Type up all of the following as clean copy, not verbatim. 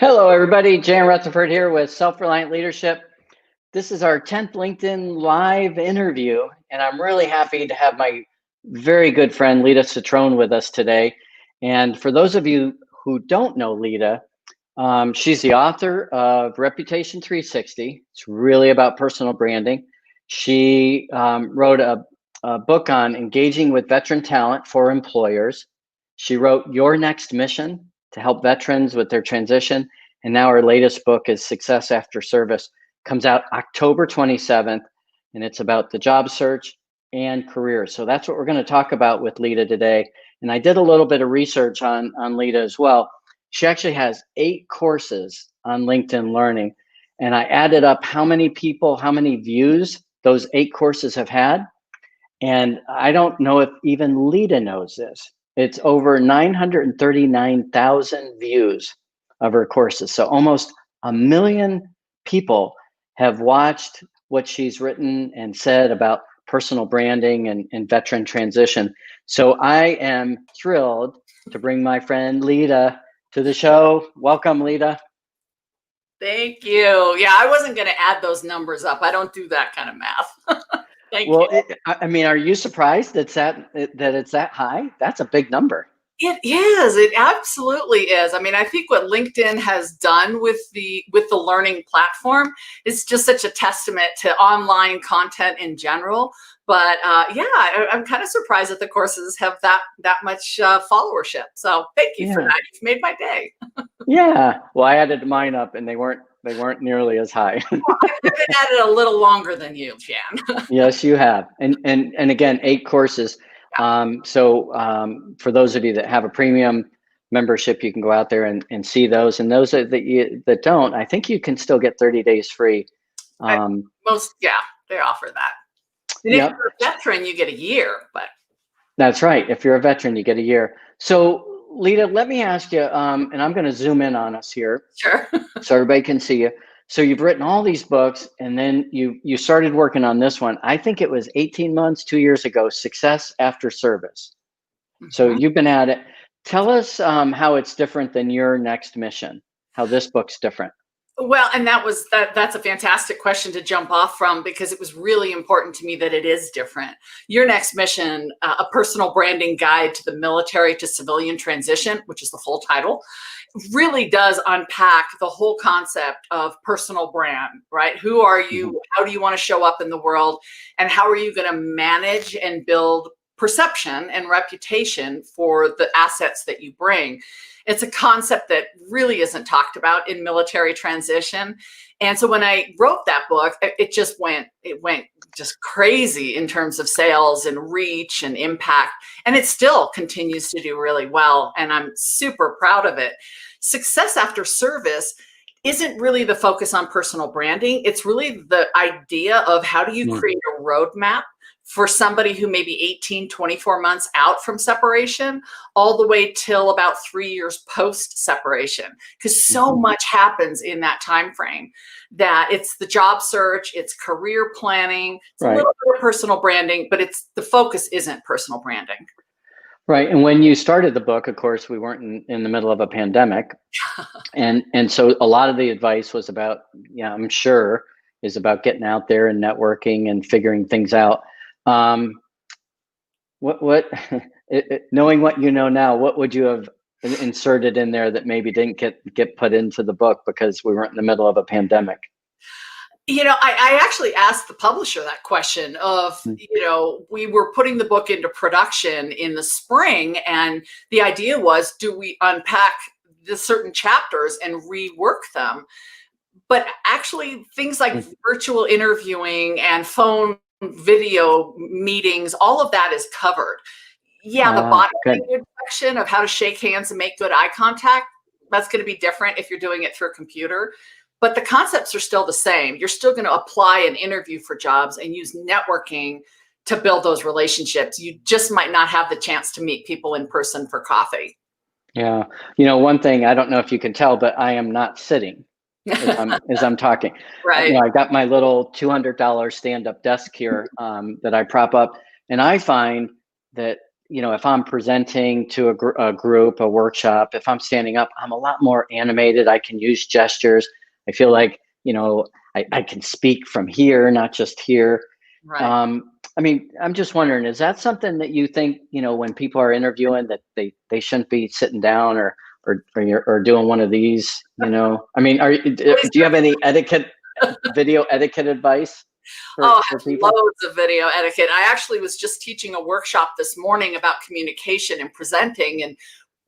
Hello, everybody. Jan Rutherford here with Self-Reliant Leadership. This is our 10th LinkedIn Live interview, and I'm really happy to have my very good friend, Lita Citrone, with us today. And for those of you who don't know Lita, she's the author of Reputation 360. It's really about personal branding. She wrote a book on engaging with veteran talent for employers. She wrote Your Next Mission to help veterans with their transition. And now her latest book is Success After Service. Comes out October 27th, and it's about the job search and career. So that's what we're going to talk about with Lita today. And I did a little bit of research on Lita as well. She actually has 8 courses on LinkedIn Learning. And I added up how many people, how many views those 8 courses have had. And I don't know if even Lita knows this. It's over 939,000 views of her courses. So almost 1 million people have watched what she's written and said about personal branding and veteran transition. So I am thrilled to bring my friend Lita to the show. Welcome, Lita. Thank you. Yeah, I wasn't going to add those numbers up. I don't do that kind of math. Thank Well, you. I mean, are you surprised that it's that high? That's a big number. It is. It absolutely is. I mean, I think what LinkedIn has done with the learning platform is just such a testament to online content in general. But I'm kind of surprised that the courses have that much followership. So thank you for Yeah. that. You've made my day. Yeah. Well, I added mine up, and they weren't nearly as high. Well, I've been at it a little longer than you, Jan. Yes, you have. And again, 8 courses. For those of you that have a premium membership, you can go out there and see those. And those that don't, I think you can still get 30 days free. They offer that. And if Yep, you're a veteran, you get a year, but that's right. If you're a veteran, you get a year. So, Lita, let me ask you, and I'm going to zoom in on us here sure. so everybody can see you. So you've written all these books, and then you started working on this one. I think it was 18 months, 2 years ago, Success After Service. So Mhm. you've been at it. Tell us how it's different than Your Next Mission, how this book's different. Well, and that's a fantastic question to jump off from because it was really important to me that it is different. Your Next Mission, a personal branding guide to the military to civilian transition, which is the full title, really does unpack the whole concept of personal brand, right? Who are you? Mhm. How do you want to show up in the world? And how are you going to manage and build perception and reputation for the assets that you bring? It's a concept that really isn't talked about in military transition. And so when I wrote that book, it went just crazy in terms of sales and reach and impact. And it still continues to do really well. And I'm super proud of it. Success After Service isn't really the focus on personal branding. It's really the idea of how do you Mm. create a roadmap for somebody who may be 18, 24 months out from separation, all the way till about 3 years post separation, because so Mhm. much happens in that time frame that it's the job search, it's career planning, it's a Right. little bit of personal branding, but it's the focus isn't personal branding. Right. And when you started the book, of course, we weren't in the middle of a pandemic. And so a lot of the advice was about, yeah, I'm sure, is about getting out there and networking and figuring things out. Um, what knowing what you know now, what would you have inserted in there that maybe didn't get put into the book because we weren't in the middle of a pandemic? I actually asked the publisher that question of, Mm. we were putting the book into production in the spring, and the idea was, do we unpack the certain chapters and rework them? But actually, things like Mm. virtual interviewing and phone video meetings, all of that is covered. Yeah, the body Good. language section of how to shake hands and make good eye contact, that's going to be different if you're doing it through a computer. But the concepts are still the same. You're still going to apply an interview for jobs and use networking to build those relationships. You just might not have the chance to meet people in person for coffee. Yeah. One thing, I don't know if you can tell, but I am not sitting as I'm talking. Right. I got my little $200 stand-up desk here that I prop up, and I find that if I'm presenting to a group, a workshop, if I'm standing up, I'm a lot more animated. I can use gestures. I feel like, I can speak from here, not just here. Right. I'm just wondering, is that something that you think, when people are interviewing, that they shouldn't be sitting down or doing one of these, do you have any video etiquette advice Oh, I for have people? loads of video etiquette. I actually was just teaching a workshop this morning about communication and presenting, and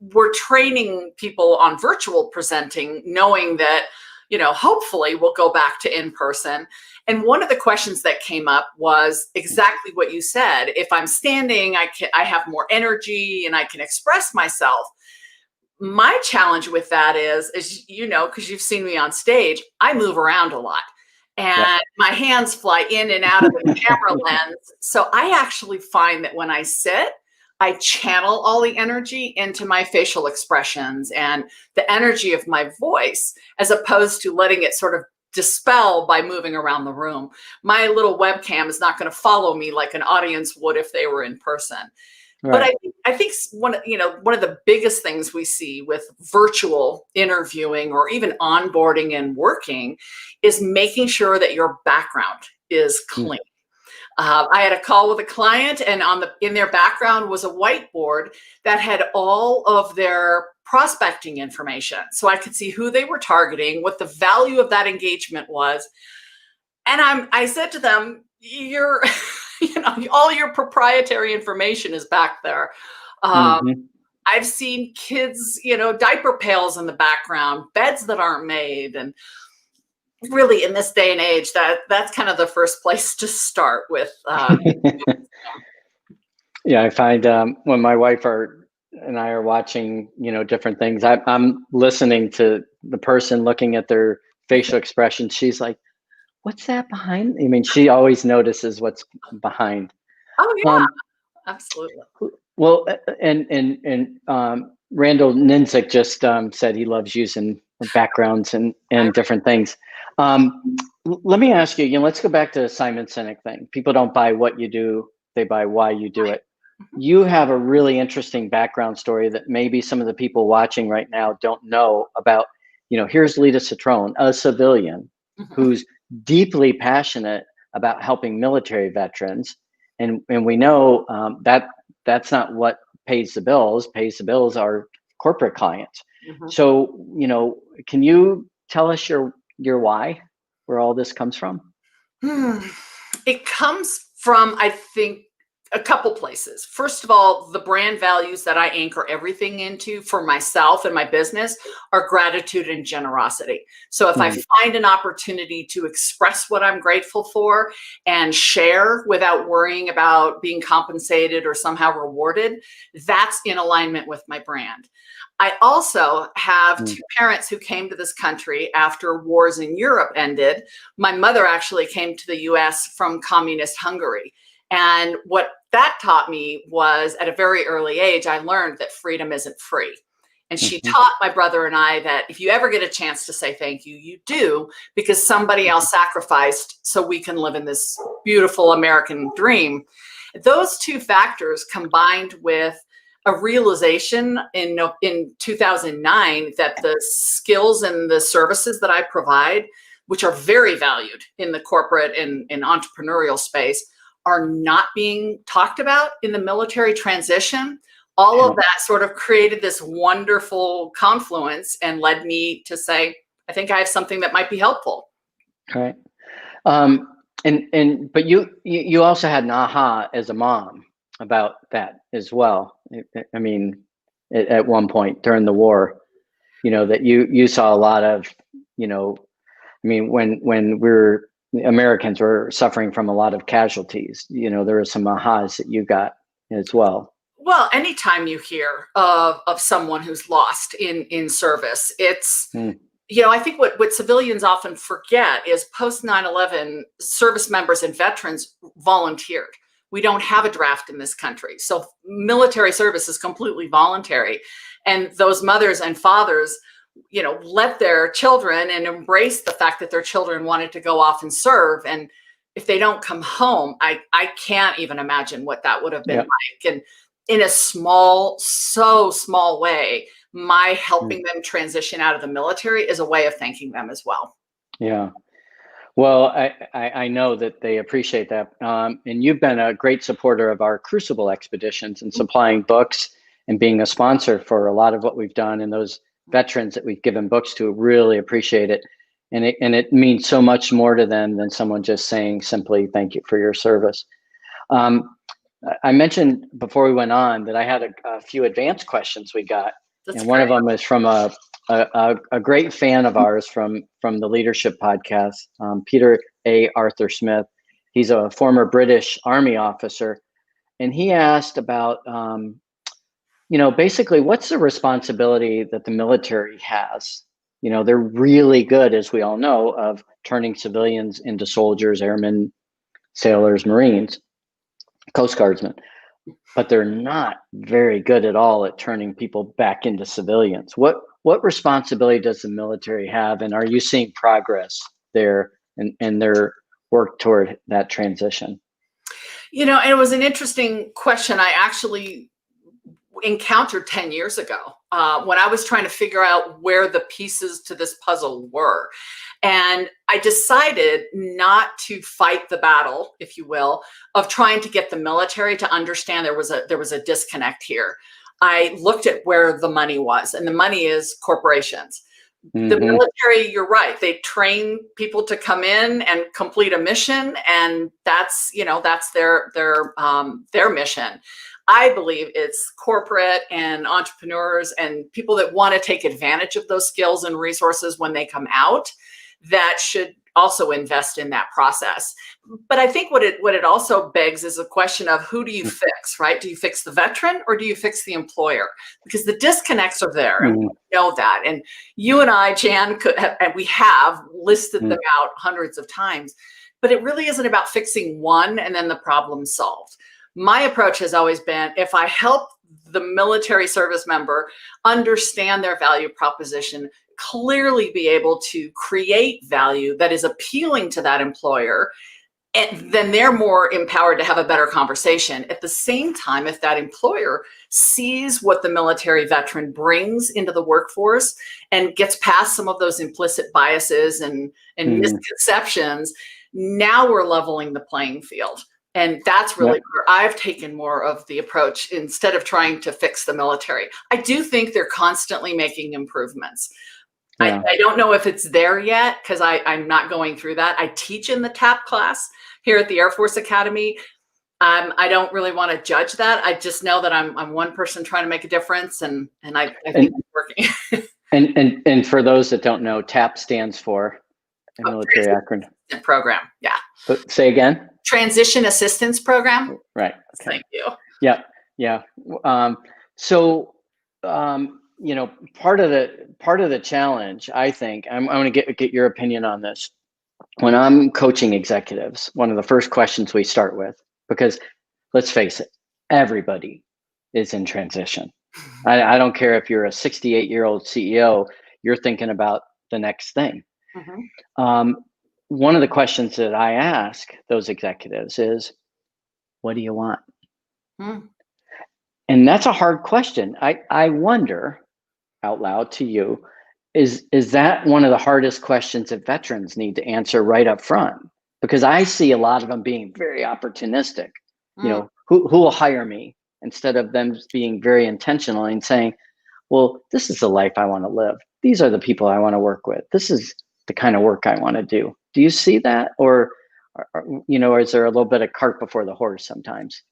we're training people on virtual presenting, knowing that, hopefully we'll go back to in person. And one of the questions that came up was exactly what you said. If I'm standing, I have more energy and I can express myself. My challenge with that is, because you've seen me on stage, I move around a lot. And my hands fly in and out of the camera lens. So I actually find that when I sit, I channel all the energy into my facial expressions and the energy of my voice, as opposed to letting it sort of dispel by moving around the room. My little webcam is not going to follow me like an audience would if they were in person. But I think one of the biggest things we see with virtual interviewing or even onboarding and working is making sure that your background is clean. I had a call with a client, and in their background was a whiteboard that had all of their prospecting information, so I could see who they were targeting, what the value of that engagement was. And I said to them, "You're." All your proprietary information is back there. I've seen kids, diaper pails in the background, beds that aren't made. And really, in this day and age, that's kind of the first place to start with. Yeah, I find when my wife and I are watching, different things, I'm listening to the person, looking at their facial expression. She's like, "What's that behind?" I mean, she always notices what's behind. Oh yeah, absolutely. Well, and Randall Ninzik just said he loves using backgrounds and different things. Let me ask you, let's go back to the Simon Sinek thing. People don't buy what you do, they buy why you do it. You have a really interesting background story that maybe some of the people watching right now don't know about. Here's Lita Citrone, a civilian who's deeply passionate about helping military veterans. And we know that that's not what pays the bills. Pays the bills are corporate clients. So, can you tell us your why, where all this comes from? It comes from, I think, a couple places. First of all, the brand values that I anchor everything into for myself and my business are gratitude and generosity. So if I find an opportunity to express what I'm grateful for and share without worrying about being compensated or somehow rewarded, that's in alignment with my brand. I also have two parents who came to this country after wars in Europe ended. My mother actually came to the US from communist Hungary. And what that taught me was, at a very early age, I learned that freedom isn't free. And she taught my brother and I that if you ever get a chance to say thank you, you do, because somebody else sacrificed so we can live in this beautiful American dream. Those two factors combined with a realization in 2009 that the skills and the services that I provide, which are very valued in the corporate and entrepreneurial space, are not being talked about in the military transition. All of that sort of created this wonderful confluence and led me to say, I think I have something that might be helpful. Right. But you also had an aha as a mom about that as well. I mean, at one point during the war, that you saw a lot of, when Americans were suffering from a lot of casualties, there were some ahas that you got as well. Well, anytime you hear of someone who's lost in service, it's, I think what civilians often forget is post 9/11, service members and veterans volunteered. We don't have a draft in this country. So military service is completely voluntary. And those mothers and fathers, let their children and embrace the fact that their children wanted to go off and serve. And if they don't come home, I can't even imagine what that would have been like. And in a small way, my helping them transition out of the military is a way of thanking them as well. Yeah. Well, I know that they appreciate that. And you've been a great supporter of our Crucible expeditions and supplying books and being a sponsor for a lot of what we've done. And those veterans that we've given books to really appreciate it. And it means so much more to them than someone just saying simply, thank you for your service. I mentioned before we went on that I had a few advanced questions we got. That's and one great. of them is from a great fan of ours from the Leadership Podcast, Peter A. Arthur Smith. He's a former British Army officer, and he asked about, basically what's the responsibility that the military has? They're really good, as we all know, of turning civilians into soldiers, airmen, sailors, Marines, Coast Guardsmen. But they're not very good at all at turning people back into civilians. What responsibility does the military have, and are you seeing progress there in their work toward that transition? And it was an interesting question I actually encountered 10 years ago when I was trying to figure out where the pieces to this puzzle were. And I decided not to fight the battle, if you will, of trying to get the military to understand there was a disconnect here. I looked at where the money was, and the money is corporations. Mm-hmm. The military, you're right, they train people to come in and complete a mission, and that's their mission. I believe it's corporate and entrepreneurs and people that want to take advantage of those skills and resources when they come out that should also invest in that process. But I think what it also begs is a question of who do you fix, right? Do you fix the veteran or do you fix the employer? Because the disconnects are there, and we know that. And you and I, Jan, we have listed them out hundreds of times, but it really isn't about fixing one and then the problem solved. My approach has always been, if I help the military service member understand their value proposition, clearly be able to create value that is appealing to that employer, and then they're more empowered to have a better conversation. At the same time, if that employer sees what the military veteran brings into the workforce and gets past some of those implicit biases and misconceptions, now we're leveling the playing field. And that's really where I've taken more of the approach instead of trying to fix the military. I do think they're constantly making improvements. Yeah. I don't know if it's there yet because I'm not going through that. I teach in the TAP class here at the Air Force Academy. I don't really want to judge that. I just know that I'm one person trying to make a difference, and I think it's working. and for those that don't know, TAP stands for a military acronym. Program. Yeah. But say again. Transition Assistance Program. Right. Okay. Thank you. Yeah. Yeah. Part of the challenge, I think, I'm going to get your opinion on this. When I'm coaching executives, one of the first questions we start with, because let's face it, everybody is in transition. I don't care if you're a 68-year-old CEO, you're thinking about the next thing. Mm-hmm. One of the questions that I ask those executives is, what do you want? And that's a hard question. I wonder out loud to you, is that one of the hardest questions that veterans need to answer right up front? Because I see a lot of them being very opportunistic. Who will hire me, instead of them being very intentional and saying, well, this is the life I want to live. These are the people I want to work with. This is the kind of work I want to do. Do you see that? Or is there a little bit of cart before the horse sometimes?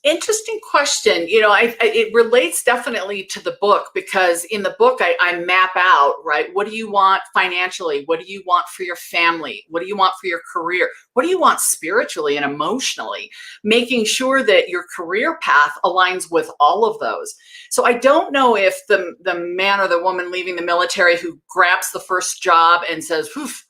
Interesting question. It relates definitely to the book, because in the book, I map out, right? What do you want financially? What do you want for your family? What do you want for your career? What do you want spiritually and emotionally? Making sure that your career path aligns with all of those. So I don't know if the man or the woman leaving the military who grabs the first job and says,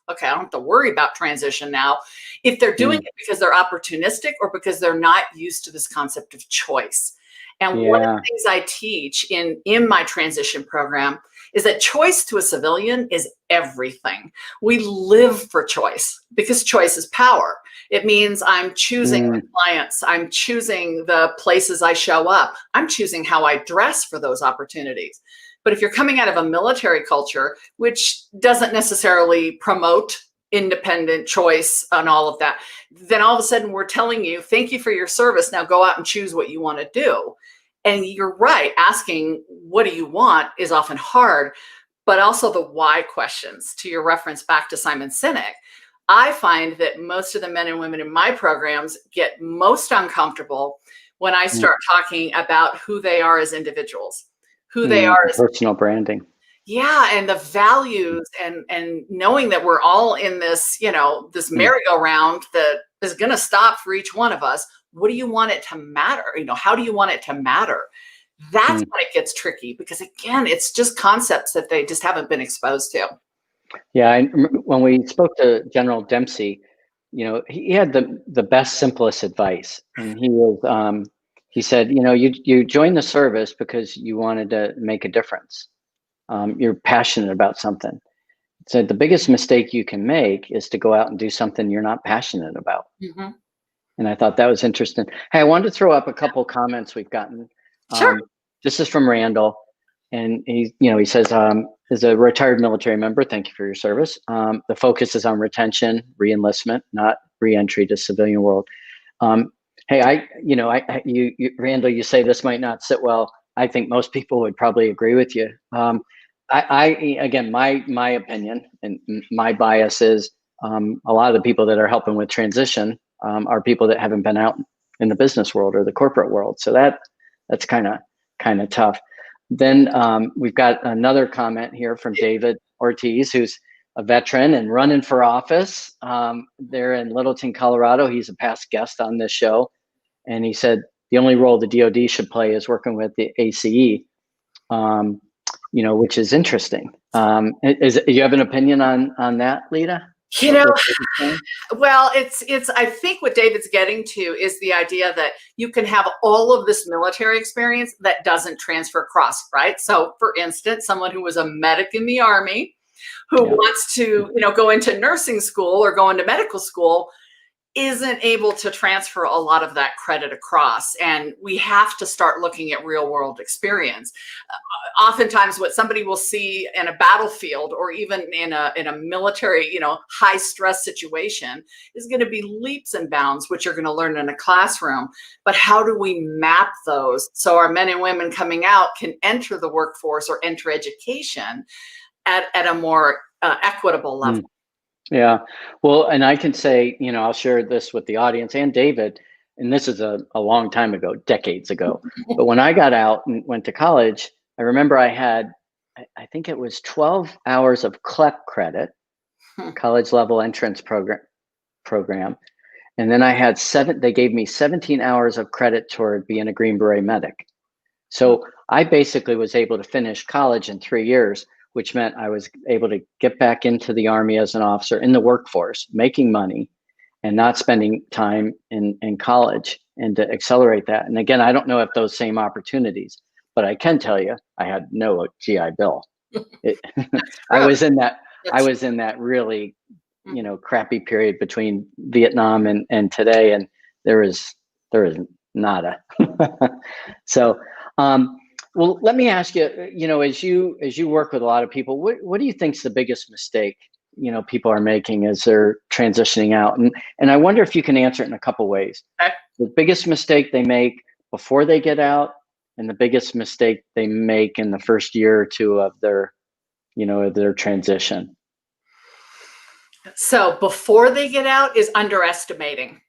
okay, I don't have to worry about transition now, if they're doing it because they're opportunistic or because they're not used to this concept of choice. And one of the things I teach in my transition program is that choice to a civilian is everything. We live for choice because choice is power. It means I'm choosing my clients. I'm choosing the places I show up. I'm choosing how I dress for those opportunities. But if you're coming out of a military culture, which doesn't necessarily promote independent choice and all of that, then all of a sudden we're telling you, thank you for your service. Now go out and choose what you want to do. And you're right, asking what do you want is often hard, but also the why questions, to your reference back to Simon Sinek. I find that most of the men and women in my programs get most uncomfortable when I start talking about who they are as individuals, who they are as personal branding. Yeah, and the values and knowing that we're all in this, this merry-go-round that is going to stop for each one of us. What do you want it to matter? How do you want it to matter? That's when it gets tricky because, again, it's just concepts that they just haven't been exposed to. Yeah, when we spoke to General Dempsey, he had the best, simplest advice, and he said, you joined the service because you wanted to make a difference. You're passionate about something. So the biggest mistake you can make is to go out and do something you're not passionate about. And I thought that was interesting. Hey, I wanted to throw up a couple comments we've gotten. Sure. This is from Randall, and he says, as a retired military member, thank you for your service. The focus is on retention, re-enlistment, not re-entry to civilian world. Hey, Randall, you say this might not sit well. I think most people would probably agree with you. Again, my opinion and my bias is a lot of the people that are helping with transition are people that haven't been out in the business world or the corporate world. So that's kind of tough. Then we've got another comment here from David Ortiz, who's a veteran and running for office there in Littleton, Colorado. He's a past guest on this show. And he said the only role the DoD should play is working with the ACE, which is interesting. You have an opinion on that, Lita? Well, it's I think what David's getting to is the idea that you can have all of this military experience that doesn't transfer across, right? So for instance, someone who was a medic in the Army who wants to, go into nursing school or go into medical school isn't able to transfer a lot of that credit across. And we have to start looking at real world experience. Oftentimes what somebody will see in a battlefield or even in a military, high stress situation is going to be leaps and bounds, which you're going to learn in a classroom. But how do we map those so our men and women coming out can enter the workforce or enter education at a more equitable level? Yeah, well, and I can say, I'll share this with the audience and David, and this is a long time ago, decades ago. But when I got out and went to college, I remember I had, I think it was 12 hours of CLEP credit, college level entrance program. And then I had they gave me 17 hours of credit toward being a Green Beret medic. So I basically was able to finish college in 3 years, which meant I was able to get back into the Army as an officer in the workforce, making money and not spending time in college, and to accelerate that. And again, I don't know if those same opportunities, but I can tell you, I had no GI Bill. I was in that really, crappy period between Vietnam and today, and there is nada. So, well, let me ask you, as you work with a lot of people, what do you think is the biggest mistake, people are making as they're transitioning out? And I wonder if you can answer it in a couple ways. Okay. The biggest mistake they make before they get out, and the biggest mistake they make in the first year or two of their transition. So before they get out is underestimating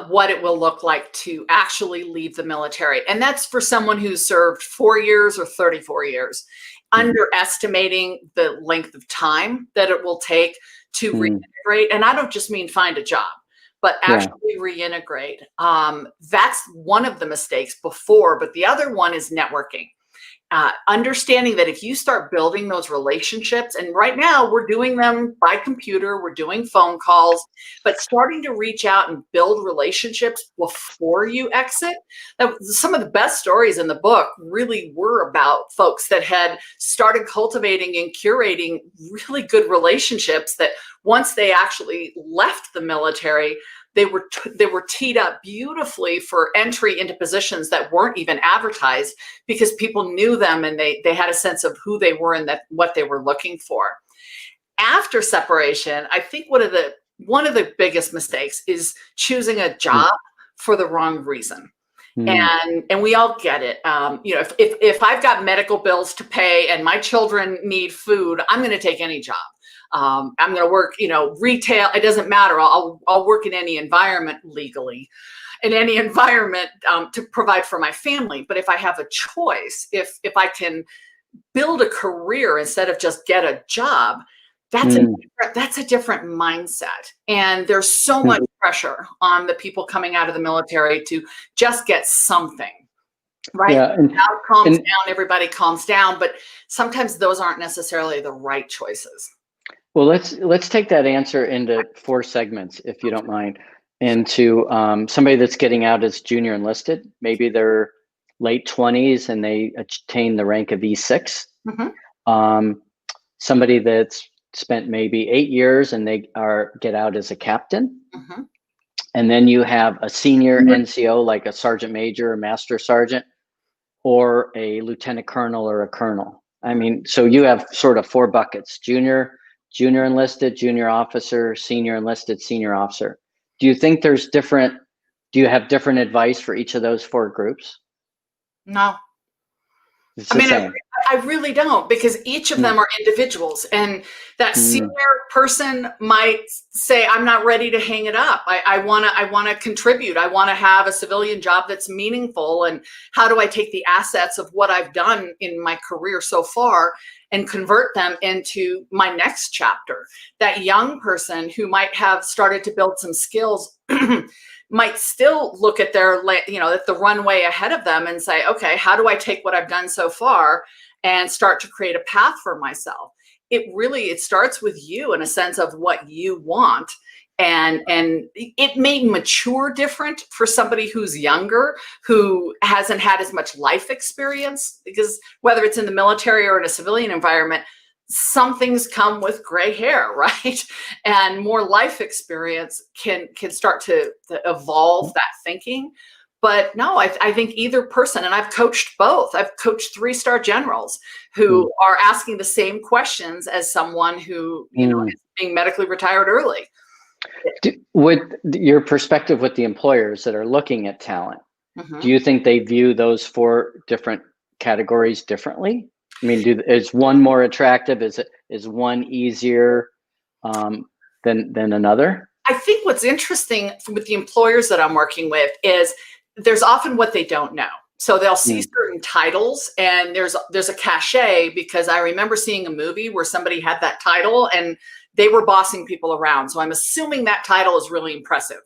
what it will look like to actually leave the military. And that's for someone who's served 4 years or 34 years, underestimating the length of time that it will take to reintegrate. And I don't just mean find a job, but actually reintegrate. That's one of the mistakes before, but the other one is networking. understanding that if you start building those relationships, and right now we're doing them by computer, we're doing phone calls, but starting to reach out and build relationships before you exit. Some of the best stories in the book really were about folks that had started cultivating and curating really good relationships that once they actually left the military, they were teed up beautifully for entry into positions that weren't even advertised because people knew them and they had a sense of who they were and what they were looking for. After separation, I think one of the biggest mistakes is choosing a job for the wrong reason. And we all get it. If I've got medical bills to pay and my children need food, I'm going to take any job. I'm going to work, retail. It doesn't matter. I'll work in any environment legally, in any environment to provide for my family. But if I have a choice, if I can build a career instead of just get a job, that's a different mindset. And there's so much pressure on the people coming out of the military to just get something. Right. Yeah, now calms down, everybody calms down, but sometimes those aren't necessarily the right choices. Well, let's take that answer into 4 segments, if you don't mind. Into somebody that's getting out as junior enlisted, maybe they're late 20s and they attain the rank of E6. Somebody that's spent maybe 8 years and they get out as a captain. And then you have a senior NCO, like a sergeant major or master sergeant, or a lieutenant colonel or a colonel. I mean, so you have sort of 4 buckets: junior enlisted, junior officer, senior enlisted, senior officer. Do you think do you have different advice for each of those 4 groups? No. I really don't, because each of them are individuals, and that senior person might say, I'm not ready to hang it up. I want to contribute. I want to have a civilian job that's meaningful. And how do I take the assets of what I've done in my career so far and convert them into my next chapter? That young person who might have started to build some skills might still look at at the runway ahead of them and say, okay, how do I take what I've done so far and start to create a path for myself? It starts with you, in a sense of what you want. And it may mature different for somebody who's younger, who hasn't had as much life experience, because whether it's in the military or in a civilian environment, some things come with gray hair, right? And more life experience can start to evolve that thinking. But no, I think either person, and I've coached both. I've coached 3-star generals who are asking the same questions as someone who, is being medically retired early. With your perspective with the employers that are looking at talent, do you think they view those 4 different categories differently? I mean, is one more attractive? Is one easier than another? I think what's interesting with the employers that I'm working with is there's often what they don't know. So they'll see certain titles, and there's a cachet, because I remember seeing a movie where somebody had that title and they were bossing people around. So I'm assuming that title is really impressive,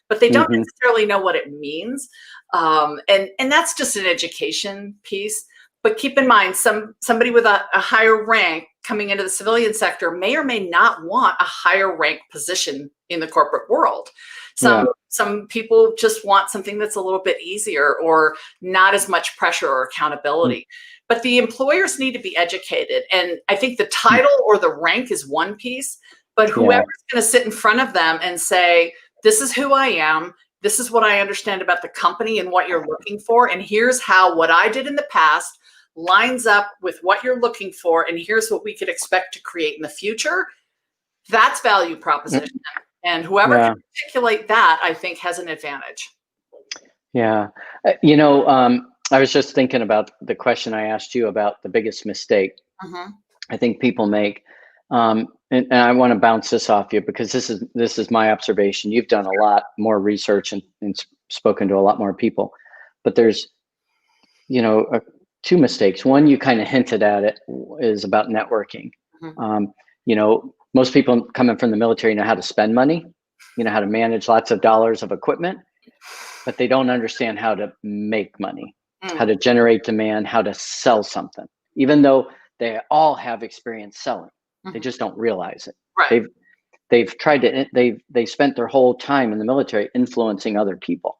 but they don't necessarily know what it means. And that's just an education piece. But keep in mind, somebody with a higher rank coming into the civilian sector may or may not want a higher rank position in the corporate world. Some people just want something that's a little bit easier or not as much pressure or accountability. But the employers need to be educated. And I think the title or the rank is one piece, but whoever's going to sit in front of them and say, this is who I am, this is what I understand about the company and what you're looking for, and here's how what I did in the past lines up with what you're looking for, and here's what we could expect to create in the future. That's value proposition. And whoever can articulate that, I think, has an advantage. Yeah. I was just thinking about the question I asked you about the biggest mistake I think people make. And I want to bounce this off you, because this is my observation. You've done a lot more research and spoken to a lot more people, but there's, 2 mistakes. One, you kind of hinted at it, is about networking. Most people coming from the military know how to spend money, how to manage lots of dollars of equipment, but they don't understand how to make money. how to generate demand, how to sell something, even though they all have experience selling. They just don't realize it. Right. They've tried to, they spent their whole time in the military influencing other people.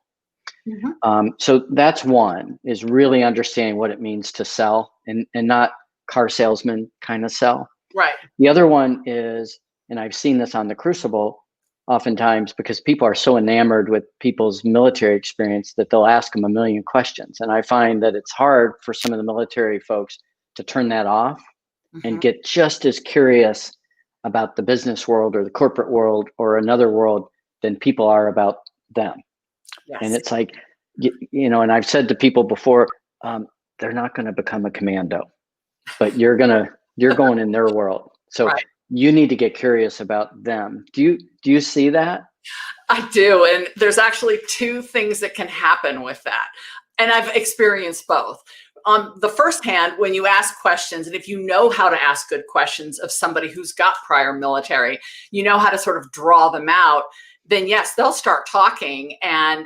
So that's one, is really understanding what it means to sell, and not car salesman kind of sell. Right. The other one is, and I've seen this on the Crucible oftentimes, because people are so enamored with people's military experience that they'll ask them a million questions. And I find that it's hard for some of the military folks to turn that off and get just as curious about the business world or the corporate world or another world than people are about them. Yes. And it's like, you know, and I've said to people before, they're not going to become a commando, but you're going in their world. So you need to get curious about them. Do you see that? I do. And there's actually two things that can happen with that. And I've experienced both. On the first hand, when you ask questions, and if you know how to ask good questions of somebody who's got prior military, you know how to sort of draw them out, then yes, they'll start talking. And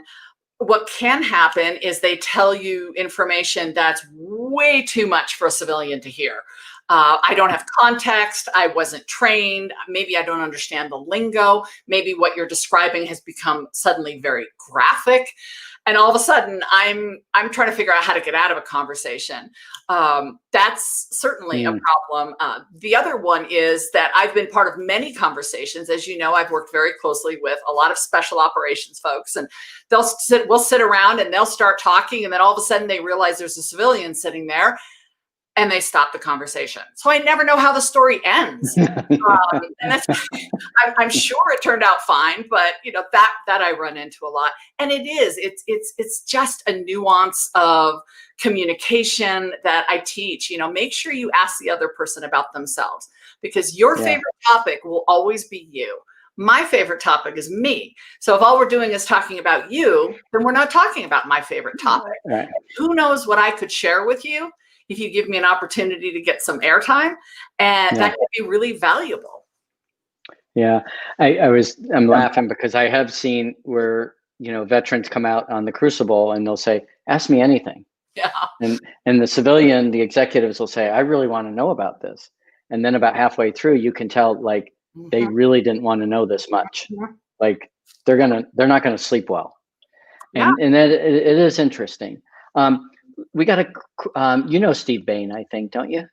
what can happen is they tell you information that's way too much for a civilian to hear. I don't have context. I wasn't trained. Maybe I don't understand the lingo. Maybe what you're describing has become suddenly very graphic. And all of a sudden, I'm trying to figure out how to get out of a conversation. That's certainly a problem. The other one is that I've been part of many conversations. As you know, I've worked very closely with a lot of special operations folks, and we'll sit around and they'll start talking, and then all of a sudden they realize there's a civilian sitting there, and they stop the conversation. So I never know how the story ends. And that's, I'm sure it turned out fine, but you know, that I run into a lot. And it's just a nuance of communication that I teach. You know, make sure you ask the other person about themselves, because your favorite topic will always be you. My favorite topic is me. So if all we're doing is talking about you, then we're not talking about my favorite topic. Right. Who knows what I could share with you if you give me an opportunity to get some airtime, and that could be really valuable. Yeah, I'm laughing because I have seen where, you know, veterans come out on the Crucible and they'll say, ask me anything. Yeah. And the civilian, the executives will say, I really want to know about this. And then about halfway through, you can tell, like, they really didn't want to know this much. Like they're not gonna sleep well. And that it is interesting. We got a, you know, Steve Bain, I think, don't you?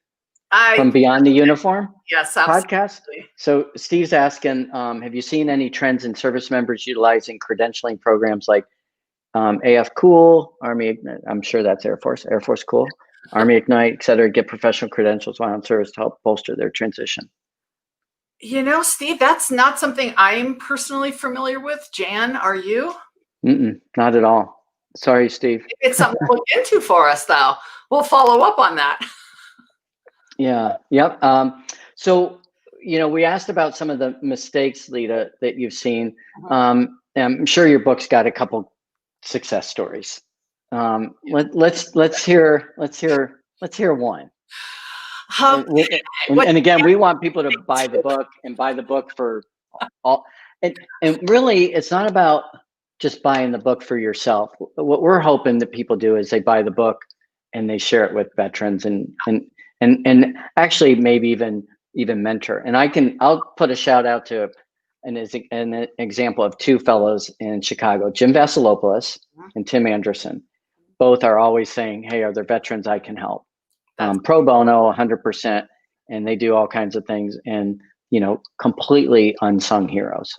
From Beyond the Uniform? Yes, podcast. absolutely. So Steve's asking, have you seen any trends in service members utilizing credentialing programs like AF Cool, Army, I'm sure that's Air Force Cool, Army Ignite, et cetera, get professional credentials while on service to help bolster their transition? You know, Steve, that's not something I'm personally familiar with. Jan, are you? Not at all. Sorry, Steve. It's something to look into for us, though. We'll follow up on that. Yeah. Yep. So, you know, we asked about some of the mistakes, Lita, that you've seen. I'm sure your book's got a couple success stories. Let's hear one. And again, we want people to buy the book and buy the book for all. And really, it's not about just buying the book for yourself. What we're hoping that people do is they buy the book and they share it with veterans and actually maybe even mentor. And I'll put a shout out to an example of two fellows in Chicago, Jim Vasilopoulos and Tim Anderson. Both are always saying, hey, are there veterans I can help? Pro bono, 100%. And they do all kinds of things, and, you know, completely unsung heroes.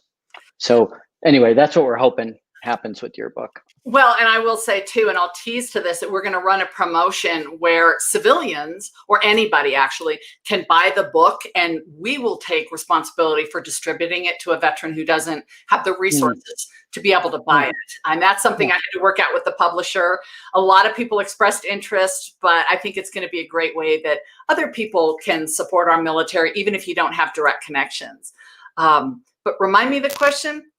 So anyway, that's what we're hoping happens with your book. Well, and I will say too, and I'll tease to this, that we're going to run a promotion where civilians, or anybody actually, can buy the book, and we will take responsibility for distributing it to a veteran who doesn't have the resources to be able to buy it. And that's something I had to work out with the publisher. A lot of people expressed interest, but I think it's going to be a great way that other people can support our military, even if you don't have direct connections. But remind me the question.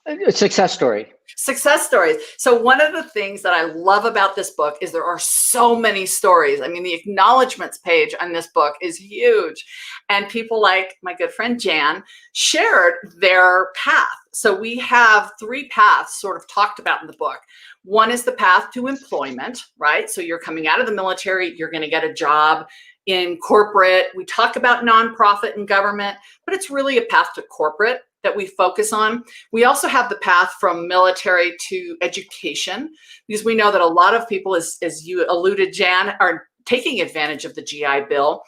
A success story. Success stories. So one of the things that I love about this book is there are so many stories. I mean, the acknowledgments page on this book is huge. And people like my good friend Jan shared their path. So we have 3 paths sort of talked about in the book. One is the path to employment, right? So you're coming out of the military, you're going to get a job in corporate. We talk about nonprofit and government, but it's really a path to corporate that we focus on. We also have the path from military to education, because we know that a lot of people, as you alluded, Jan, are taking advantage of the GI Bill,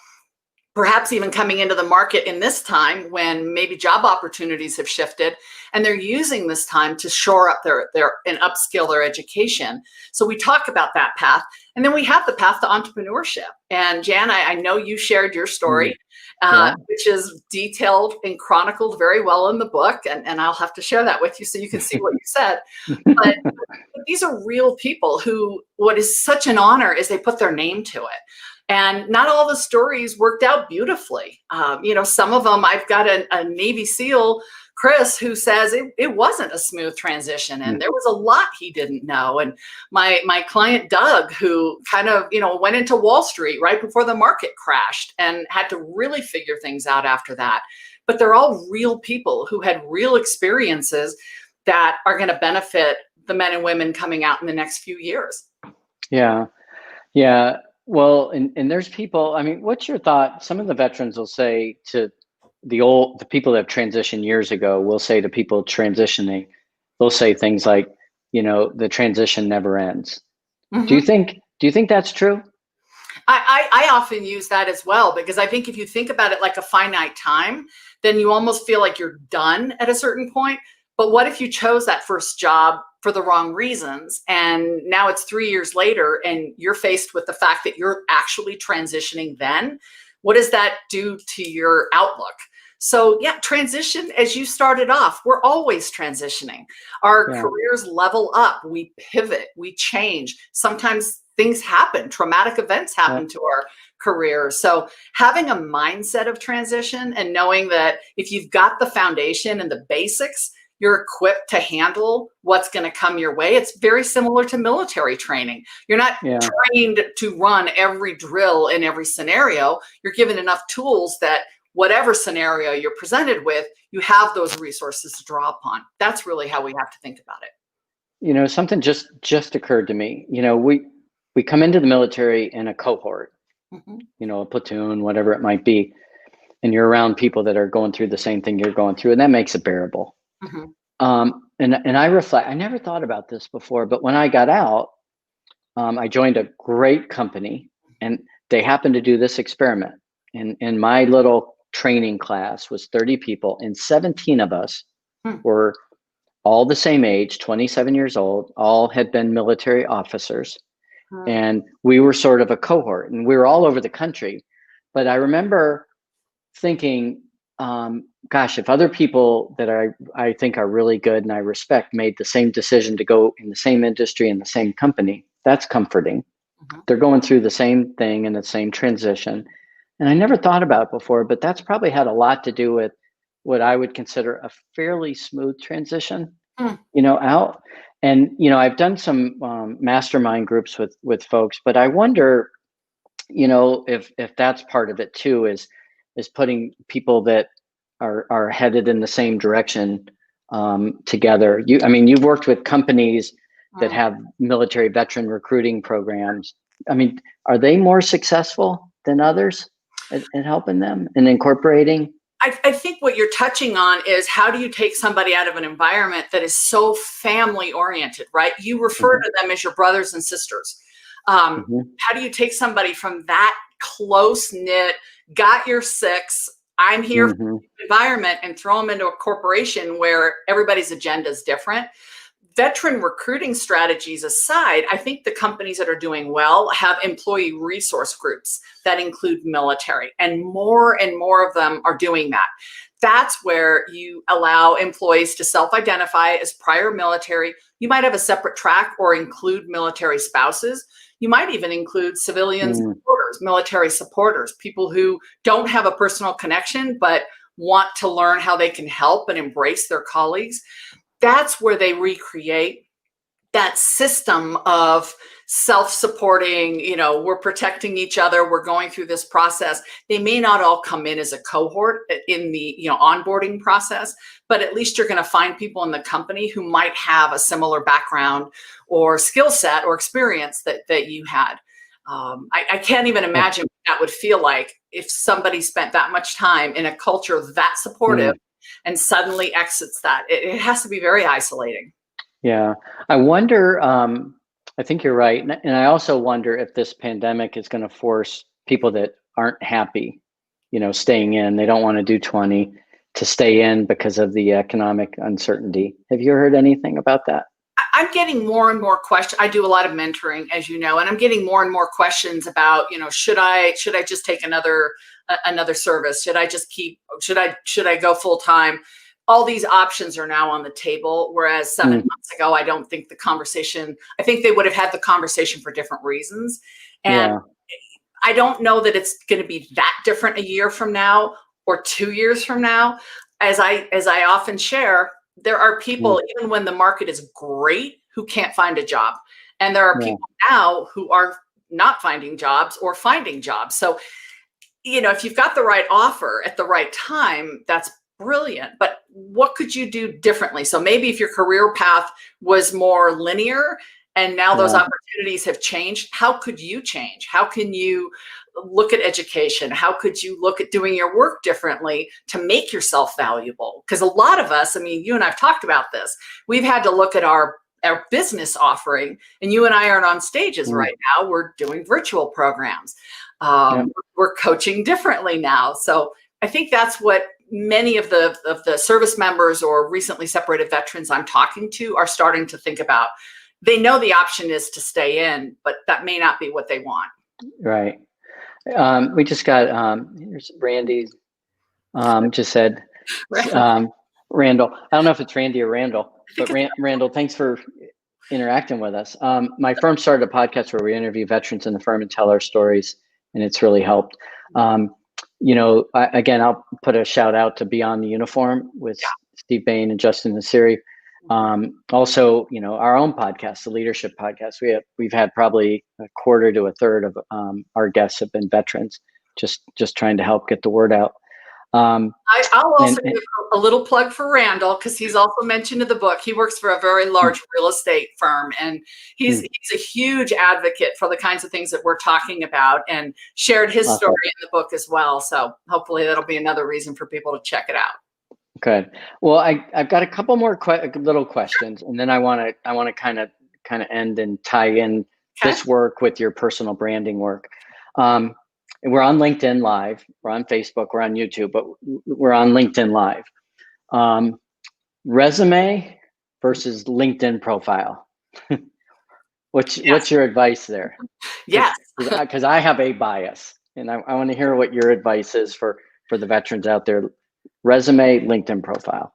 perhaps even coming into the market in this time when maybe job opportunities have shifted, and they're using this time to shore up their and upskill their education. So we talk about that path. And then we have the path to entrepreneurship. And Jan, I know you shared your story, which is detailed and chronicled very well in the book. And I'll have to share that with you so you can see what you said. But these are real people who, what is such an honor is they put their name to it. And not all the stories worked out beautifully. Some of them, I've got a Navy SEAL, Chris, who says it wasn't a smooth transition and there was a lot he didn't know. And my client, Doug, who kind of, went into Wall Street right before the market crashed and had to really figure things out after that. But they're all real people who had real experiences that are going to benefit the men and women coming out in the next few years. Yeah. Yeah. Well, and there's people, I mean, what's your thought? Some of the veterans will say to the people that have transitioned years ago will say to people transitioning, they'll say things like, the transition never ends. Mm-hmm. Do you think that's true? I often use that as well, because I think if you think about it like a finite time, then you almost feel like you're done at a certain point. But what if you chose that first job for the wrong reasons, and now it's 3 years later and you're faced with the fact that you're actually transitioning then? What does that do to your outlook? So yeah, transition, as you started off, we're always transitioning. Our careers level up, we pivot, we change. Sometimes things happen, traumatic events happen to our careers. So having a mindset of transition and knowing that if you've got the foundation and the basics, you're equipped to handle what's going to come your way. It's very similar to military training. You're not trained to run every drill in every scenario. You're given enough tools that whatever scenario you're presented with, you have those resources to draw upon. That's really how we have to think about it. Something just occurred to me. We come into the military in a cohort, a platoon, whatever it might be, and you're around people that are going through the same thing you're going through, and that makes it bearable. And I reflect, I never thought about this before, but when I got out, I joined a great company, and they happened to do this experiment. And my little training class was 30 people, and 17 of us were all the same age, 27 years old, all had been military officers. And we were sort of a cohort, and we were all over the country. But I remember thinking, gosh, if other people that I think are really good and I respect made the same decision to go in the same industry in the same company, that's comforting. They're going through the same thing and the same transition. And I never thought about it before, but that's probably had a lot to do with what I would consider a fairly smooth transition, out. And, I've done some mastermind groups with folks, but I wonder, if that's part of it too, is putting people that are headed in the same direction together. You've worked with companies that have military veteran recruiting programs. I mean, are they more successful than others at helping them and incorporating? I think what you're touching on is, how do you take somebody out of an environment that is so family oriented, right? You refer to them as your brothers and sisters. How do you take somebody from that close knit, got your six, I'm here for the environment, and throw them into a corporation where everybody's agenda is different? Veteran recruiting strategies aside, I think the companies that are doing well have employee resource groups that include military, and more of them are doing that. That's where you allow employees to self-identify as prior military. You might have a separate track or include military spouses. You might even include civilian supporters, military supporters, people who don't have a personal connection but want to learn how they can help and embrace their colleagues. that's where they recreate that system of self-supporting, we're protecting each other, we're going through this process. They may not all come in as a cohort in the onboarding process, but at least you're going to find people in the company who might have a similar background or skill set or experience that you had. I can't even imagine what that would feel like if somebody spent that much time in a culture that supportive and suddenly exits that. It has to be very isolating. Yeah, I wonder, I think you're right. And I also wonder if this pandemic is going to force people that aren't happy, staying in, they don't want to do 20 to stay in because of the economic uncertainty. Have you heard anything about that? I'm getting more and more questions. I do a lot of mentoring, as you know, and I'm getting more and more questions about, should I just take another service? Should I go full time? All these options are now on the table, whereas 7 months ago, I don't think I think they would have had the conversation for different reasons. And I don't know that it's going to be that different a year from now or 2 years from now. As I often share, there are people, even when the market is great, who can't find a job. And there are people now who are not finding jobs or finding jobs. So, if you've got the right offer at the right time, that's brilliant. But what could you do differently? So maybe if your career path was more linear and now those opportunities have changed, how could you change? How can you look at education? How could you look at doing your work differently to make yourself valuable? Because a lot of us, you and I've talked about this, we've had to look at our business offering, and you and I aren't on stages right now. We're doing virtual programs. We're coaching differently now. So I think that's what many of the service members or recently separated veterans I'm talking to are starting to think about. They know the option is to stay in, but that may not be what they want. Right. We just got, here's Randy, just said, Randall, I don't know if it's Randy or Randall, but Randall, thanks for interacting with us. My firm started a podcast where we interview veterans in the firm and tell our stories, and it's really helped. Again, I'll put a shout out to Beyond the Uniform with Steve Bain and Justin Nassiri. Also, our own podcast, the Leadership Podcast. We've had probably a quarter to a third of our guests have been veterans, just trying to help get the word out. I'll also give a little plug for Randall, because he's also mentioned in the book. He works for a very large real estate firm, and he's a huge advocate for the kinds of things that we're talking about, and shared his story in the book as well. So hopefully that'll be another reason for people to check it out. Good. Well, I've got a couple more little questions, and then I want to kind of end and tie in this work with your personal branding work. And we're on LinkedIn Live, we're on Facebook, we're on YouTube, but we're on LinkedIn Live. Resume versus LinkedIn profile. What's your advice there? Yes. Because I have a bias, and I want to hear what your advice is for the veterans out there. Resume, LinkedIn profile.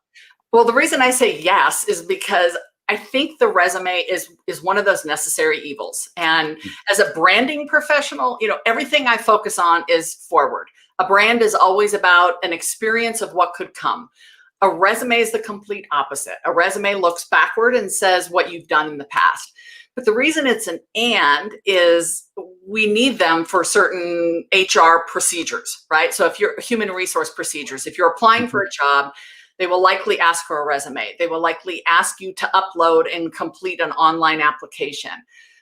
Well, the reason I say yes is because I think the resume is one of those necessary evils. And as a branding professional, everything I focus on is forward. A brand is always about an experience of what could come. A resume is the complete opposite. A resume looks backward and says what you've done in the past. But the reason it's an and is we need them for certain HR procedures, right? So if you're human resource procedures, if you're applying for a job, they will likely ask for a resume. They will likely ask you to upload and complete an online application.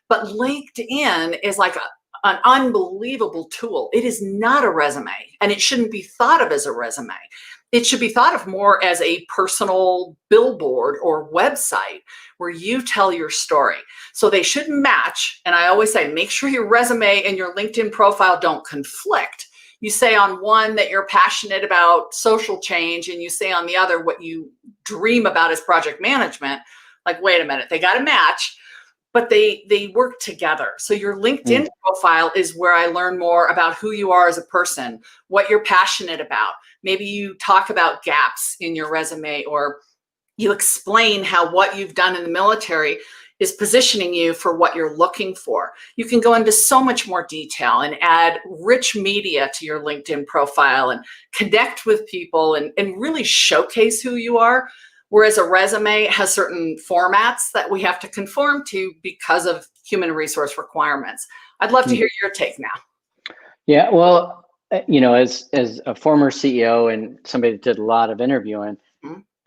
But LinkedIn is like an unbelievable tool. It is not a resume, and it shouldn't be thought of as a resume. It should be thought of more as a personal billboard or website where you tell your story. So they should match. And I always say, make sure your resume and your LinkedIn profile don't conflict. You say on one that you're passionate about social change, and you say on the other what you dream about as project management. Like, wait a minute, they got to match, but they work together. So your LinkedIn profile is where I learn more about who you are as a person, what you're passionate about. Maybe you talk about gaps in your resume, or you explain how what you've done in the military is positioning you for what you're looking for. You can go into so much more detail and add rich media to your LinkedIn profile and connect with people and really showcase who you are. Whereas a resume has certain formats that we have to conform to because of human resource requirements. I'd love to hear your take now. Yeah, well, as a former CEO and somebody that did a lot of interviewing,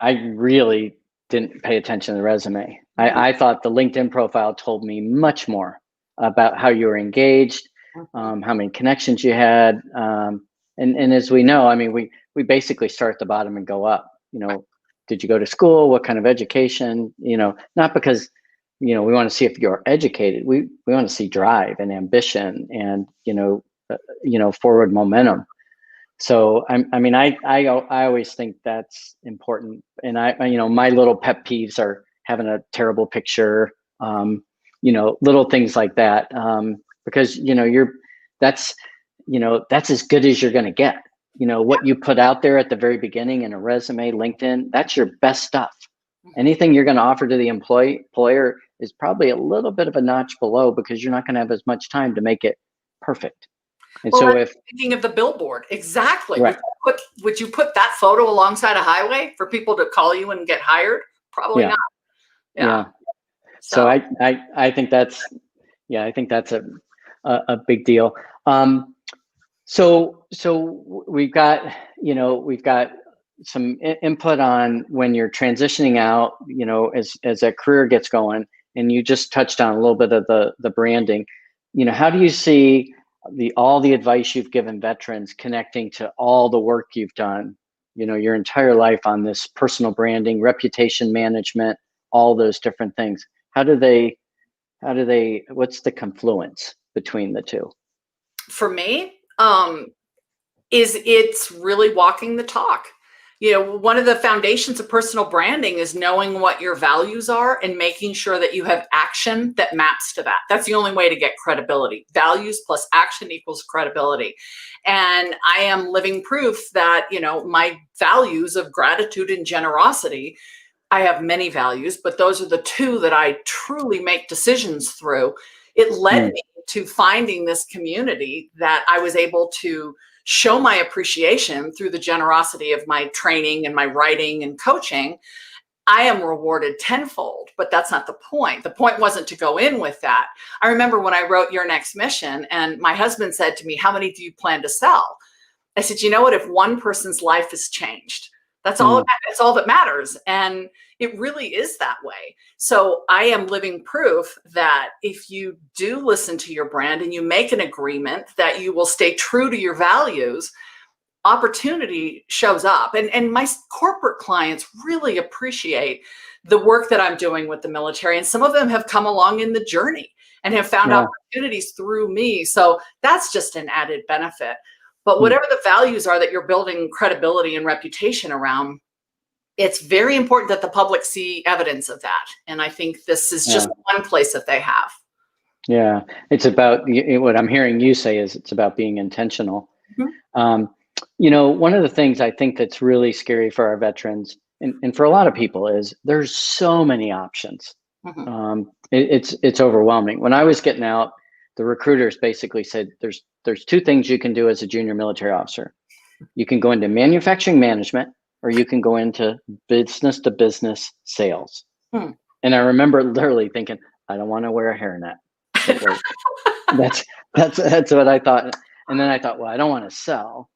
I really didn't pay attention to the resume. I thought the LinkedIn profile told me much more about how you were engaged, how many connections you had, and as we know, I mean, we basically start at the bottom and go up. Did you go to school? What kind of education? Not because we want to see if you're educated. We want to see drive and ambition and forward momentum. So I always think that's important. And my little pet peeves are having a terrible picture, little things like that, because that's as good as you're going to get. What you put out there at the very beginning in a resume, LinkedIn, that's your best stuff. Anything you're going to offer to the employer is probably a little bit of a notch below, because you're not going to have as much time to make it perfect. And well, so if thinking of the billboard, exactly. Right. Would you put that photo alongside a highway for people to call you and get hired? Probably not. Yeah. So I think that's a big deal. So we've got some input on when you're transitioning out, as that career gets going, and you just touched on a little bit of the branding. How do you see all the advice you've given veterans connecting to all the work you've done, your entire life on this personal branding, reputation management, all those different things? What's the confluence between the two? For me, it's really walking the talk. One of the foundations of personal branding is knowing what your values are and making sure that you have action that maps to that. That's the only way to get credibility. Values plus action equals credibility. And I am living proof that, my values of gratitude and generosity, I have many values, but those are the two that I truly make decisions through. It led me to finding this community that I was able to show my appreciation through the generosity of my training and my writing and coaching. I am rewarded tenfold, but that's not the point. The point wasn't to go in with that. I remember when I wrote Your Next Mission, and my husband said to me, "How many do you plan to sell?" I said, "You know what? If one person's life is changed, that's all that matters." And it really is that way. So I am living proof that if you do listen to your brand and you make an agreement that you will stay true to your values, opportunity shows up. And my corporate clients really appreciate the work that I'm doing with the military. And some of them have come along in the journey and have found opportunities through me. So that's just an added benefit. But whatever the values are that you're building credibility and reputation around, it's very important that the public see evidence of that. And I think this is just one place that they have. Yeah, it's about, what I'm hearing you say is it's about being intentional. One of the things I think that's really scary for our veterans and for a lot of people is there's so many options. It's overwhelming. When I was getting out, the recruiters basically said there's two things you can do as a junior military officer. You can go into manufacturing management, or you can go into business to business sales. And I remember literally thinking, I don't want to wear a hairnet. That's what I thought. And then I thought, well, I don't want to sell.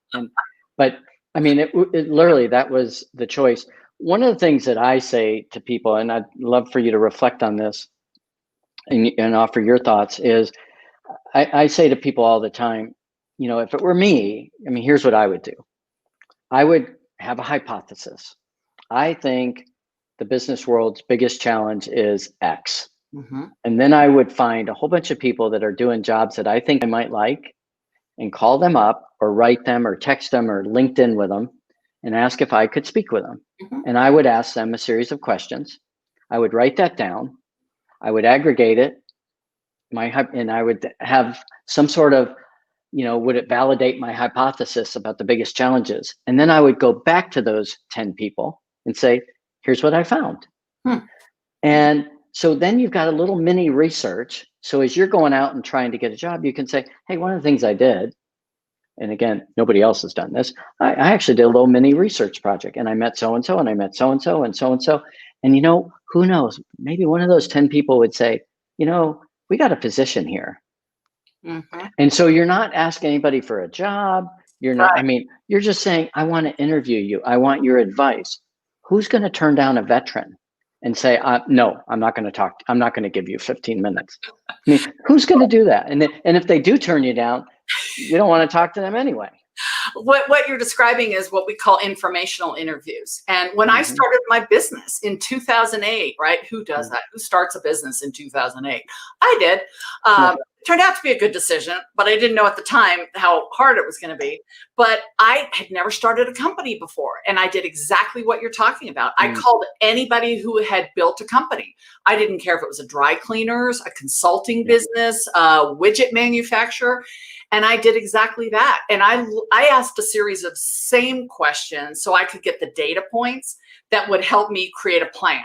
But I mean, it literally, that was the choice. One of the things that I say to people, and I'd love for you to reflect on this and offer your thoughts, is I say to people all the time, if it were me, I mean, here's what I would do. I would have a hypothesis. I think the business world's biggest challenge is X. And then I would find a whole bunch of people that are doing jobs that I think I might like and call them up or write them or text them or LinkedIn with them and ask if I could speak with them. And I would ask them a series of questions. I would write that down. I would aggregate it. And I would have some sort of, would it validate my hypothesis about the biggest challenges? And then I would go back to those 10 people and say, here's what I found. And so then you've got a little mini research. So as you're going out and trying to get a job, you can say, hey, one of the things I did and again, nobody else has done this. I actually did a little mini research project, and I met so-and-so, and I met so-and-so, and so-and-so. And who knows? Maybe one of those 10 people would say, we got a position here. Mm-hmm. And so you're not asking anybody for a job. You're not, Right. you're just saying, I want to interview you. I want your advice. Who's going to turn down a veteran and say, no, I'm not going to talk. I'm not going to give you 15 minutes. Who's going to do that? And if they do turn you down, you don't want to talk to them anyway. What you're describing is what we call informational interviews. And when I started my business in 2008, right? Who does that? Who starts a business in 2008? I did. It turned out to be a good decision, but I didn't know at the time how hard it was going to be. But I had never started a company before, and I did exactly what you're talking about. I called anybody who had built a company. I didn't care if it was a dry cleaners, a consulting business, a widget manufacturer. And I did exactly that. And I asked a series of same questions so I could get the data points that would help me create a plan.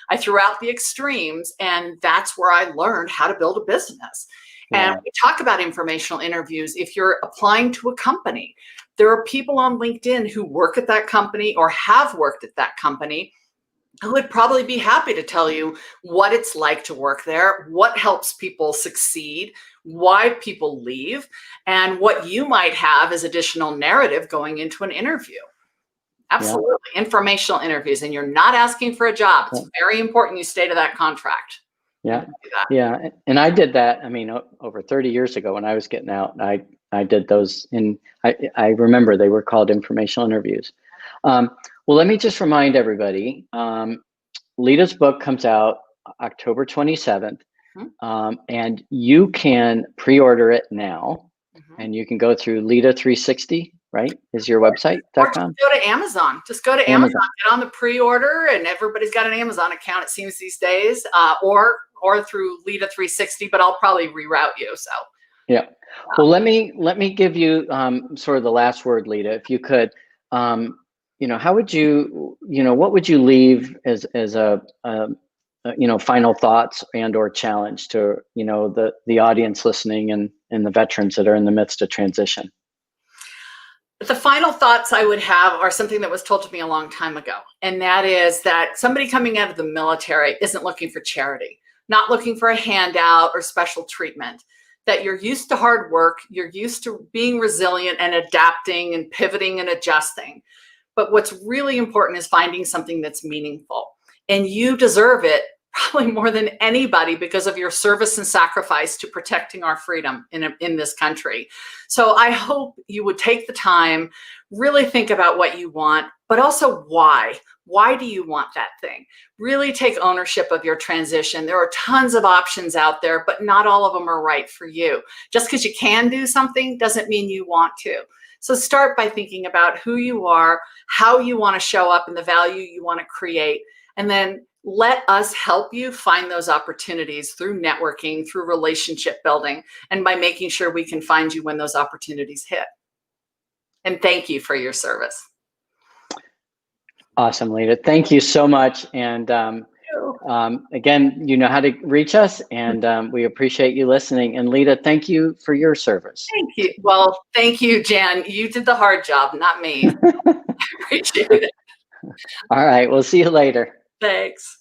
I threw out the extremes, and that's where I learned how to build a business. And we talk about informational interviews. If you're applying to a company, there are people on LinkedIn who work at that company or have worked at that company who would probably be happy to tell you what it's like to work there, what helps people succeed, why people leave, and what you might have as additional narrative going into an interview. Absolutely. Informational interviews, and you're not asking for a job. It's very important you stay to that contract. Yeah. And I did that. Over 30 years ago when I was getting out, I did those, and I remember they were called informational interviews. Well, let me just remind everybody, Lita's book comes out October 27th, and you can pre-order it now, and you can go through Lita360, right? Is your website.com? Or just go to Amazon. Just go to Amazon, get on the pre-order, and everybody's got an Amazon account, it seems these days, or through Lita360, but I'll probably reroute you. So. Yeah. Well, let me give you sort of the last word, Lita, if you could. How would you, what would you leave as a final thoughts and or challenge to, the audience listening and the veterans that are in the midst of transition? The final thoughts I would have are something that was told to me a long time ago. And that is that somebody coming out of the military isn't looking for charity, not looking for a handout or special treatment. That you're used to hard work, you're used to being resilient and adapting and pivoting and adjusting. But what's really important is finding something that's meaningful. And you deserve it probably more than anybody because of your service and sacrifice to protecting our freedom in this country. So I hope you would take the time, really think about what you want, but also why. Why do you want that thing? Really take ownership of your transition. There are tons of options out there, but not all of them are right for you. Just because you can do something doesn't mean you want to. So start by thinking about who you are, how you want to show up, and the value you want to create. And then let us help you find those opportunities through networking, through relationship building, and by making sure we can find you when those opportunities hit. And thank you for your service. Awesome, Lita. Thank you so much. And again, you know how to reach us, and we appreciate you listening. And Lita, thank you for your service. Thank you. Well, thank you, Jan. You did the hard job, not me. I appreciate it. All right. We'll see you later. Thanks.